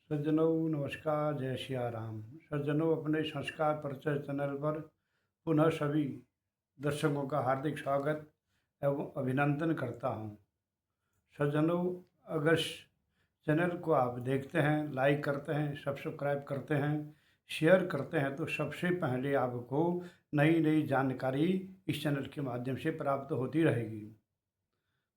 सज्जनों नमस्कार, जय सिया राम। सज्जनों, अपने संस्कार परिचय चैनल पर पुनः सभी दर्शकों का हार्दिक स्वागत एवं अभिनंदन करता हूं। सज्जनों, अगर चैनल को आप देखते हैं, लाइक करते हैं, सब्सक्राइब करते हैं, शेयर करते हैं तो सबसे पहले आपको नई नई जानकारी इस चैनल के माध्यम से प्राप्त होती रहेगी।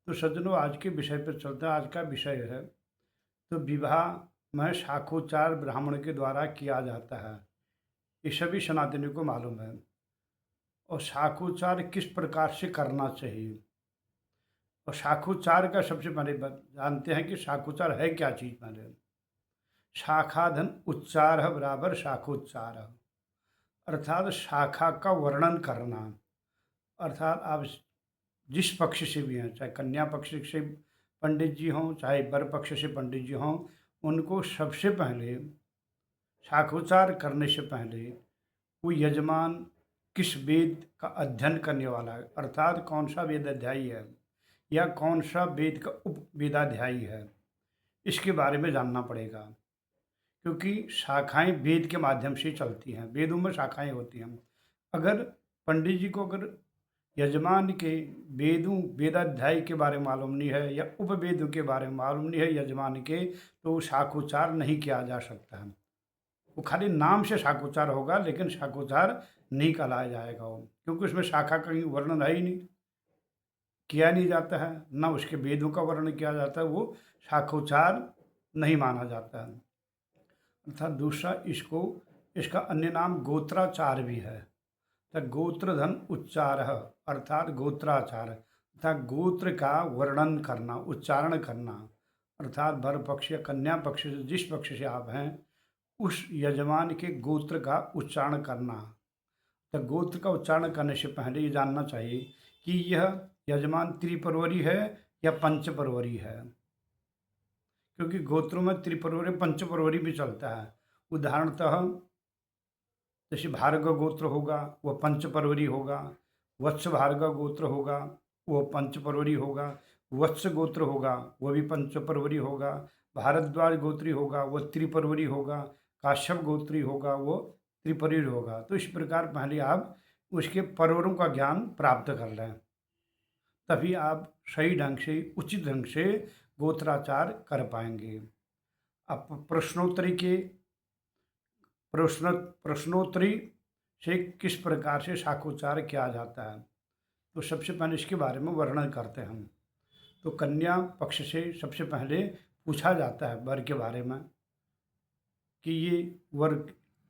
तो सज्जनों, आज के विषय पर चलते हैं। आज का विषय है तो विवाह में शाखोच्चार ब्राह्मण के द्वारा किया जाता है। ये सभी सनातनियों को मालूम है। और शाखोच्चार किस प्रकार से करना चाहिए, और शाखोच्चार का सबसे पहले जानते हैं कि शाखोच्चार है क्या चीज़। पहले शाखाधन उच्चार बराबर शाखोच्चार, अर्थात शाखा का वर्णन करना। अर्थात आप जिस पक्ष से भी हैं, चाहे कन्या पक्ष से पंडित जी हों, चाहे वर पक्ष से पंडित जी हों, उनको सबसे पहले शाखोच्चार करने से पहले वो यजमान किस वेद का अध्ययन करने वाला है, अर्थात कौन सा वेद अध्यायी है या कौन सा वेद का उपवेदाध्यायी है, इसके बारे में जानना पड़ेगा। क्योंकि शाखाएं वेद के माध्यम से चलती हैं, वेदों में शाखाएं होती हैं। अगर पंडित जी को अगर यजमान के वेदाध्याय के बारे में मालूम नहीं है या उपवेदों के बारे में मालूम नहीं है यजमान के, तो शाखोच्चार नहीं किया जा सकता है। वो खाली नाम से शाखोच्चार होगा, लेकिन शाखोच्चार नहीं कहलाया जाएगा वो, क्योंकि उसमें शाखा का वर्णन है ही नहीं, किया नहीं जाता है, ना उसके वेदों का वर्णन किया जाता है। वो शाखोच्चार नहीं माना जाता है। अर्थात दूसरा, इसका अन्य नाम गोत्राचार भी है। तो गोत्रधन उच्चार, अर्थात गोत्राचार, अर्थात गोत्र का वर्णन करना, उच्चारण करना। अर्थात वर पक्ष या कन्या पक्ष से, जिस पक्ष से आप हैं, उस यजमान के गोत्र का उच्चारण करना। तो गोत्र का उच्चारण करने से पहले ये जानना चाहिए कि यह यजमान त्रिपरवरी है या पंचपरवरी है। क्योंकि गोत्रों में त्रिपरवरी पंचपरवरी भी चलता है। उदाहरणतः जैसे भार्गव गोत्र होगा वह पंचपरवरी होगा, वत्स भार्गव गोत्र होगा वो पंचपरवरी होगा, वत्स गोत्र होगा वह भी पंचपरवरी होगा, भारद्वाज गोत्री होगा वो त्रिपरवरी होगा, काश्यप गोत्री होगा वो त्रिपरवरी होगा। तो इस प्रकार पहले आप उसके परवरों का ज्ञान प्राप्त कर लें, तभी आप सही ढंग से, उचित ढंग से गोत्राचार कर पाएंगे। अब प्रश्नोत्तरी से किस प्रकार से शाखोच्चार किया जाता है, तो सबसे पहले इसके बारे में वर्णन करते हैं हम। तो कन्या पक्ष से सबसे पहले पूछा जाता है वर के बारे में कि ये वर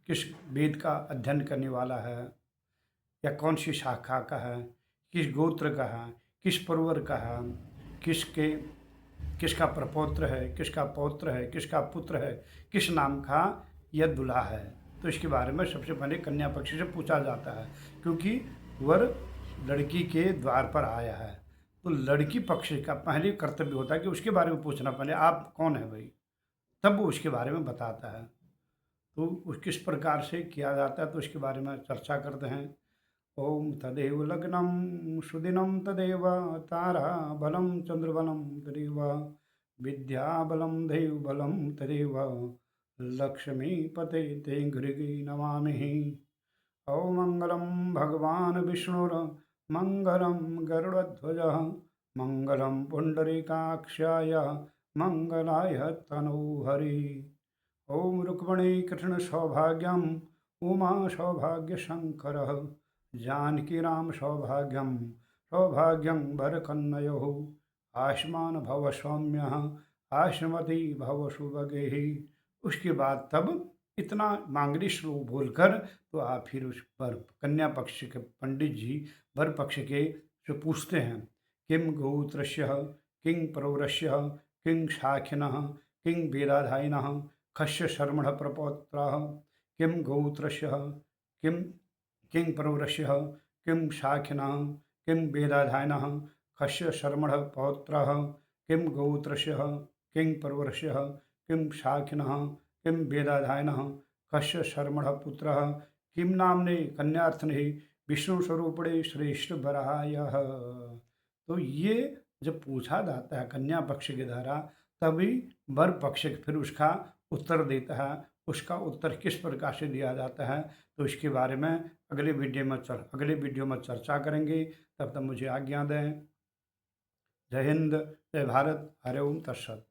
किस वेद का अध्ययन करने वाला है, या कौन सी शाखा का है, किस गोत्र का है, किस परवर का है, किसके किसका प्रपौत्र है, किसका पौत्र है, किसका पुत्र है, किस नाम का यह दूल्हा है। तो इसके बारे में सबसे पहले कन्या पक्ष से पूछा जाता है, क्योंकि वर लड़की के द्वार पर आया है। तो लड़की पक्ष का पहले कर्तव्य होता है कि उसके बारे में पूछना, पहले आप कौन है भाई, तब वो उसके बारे में बताता है। तो उस किस प्रकार से किया जाता है तो इसके बारे में चर्चा करते हैं। ओम तदेव लग्नं सुदिनं तदेव तारा बलं चंद्रबलं तदेव विद्याबलं देवबलं तदेव लक्ष्मीपते ते गृगी नमामि। ओम मंगलम भगवान विष्णुर्मंगलम गरुड़ध्वजः मंगलम पुंडरीकाक्षाय मंगलाय तनोहरि। ओम रुक्मणी कृष्ण सौभाग्यम उमा सौभाग्य शंकर जानकी राम सौभाग्यम सौभाग्यं भरकन्नयो आयुष्मान भव सौम्य आयुष्मती भव सुभगे। उसके बाद तब इतना मांगली श्लोक बोलकर तो आप फिर उस पर कन्या पक्ष के पंडित जी वर पक्ष के से पूछते हैं, किम गोत्रस्य किं प्रवरस्य किं शाखिनः किं वेदाधायिनः खस्य शर्मण प्रपौत्रः किं गोत्रस्य किं किं प्रवरस्य किं शाखिनः किं वेदाधायिनः खस्य शर्मण पौत्रः किं गोत्रस्य किं प्रवरस्य किं शाखिनः किं वेदाधायिनः कस्य शर्मण पुत्रः किं नाम्ने कन्यार्थने विष्णु स्वरूपणे श्रेष्ठ वराय। तो ये जब पूछा जाता है कन्या पक्ष के द्वारा, तभी वर पक्ष फिर उसका उत्तर देता है, उसका उत्तर किस प्रकार से दिया जाता है, तो इसके बारे में अगले वीडियो में चर्चा करेंगे। तब तक मुझे आज्ञा दें। जय हिंद, जय भारत, हरि ओम तत्सत।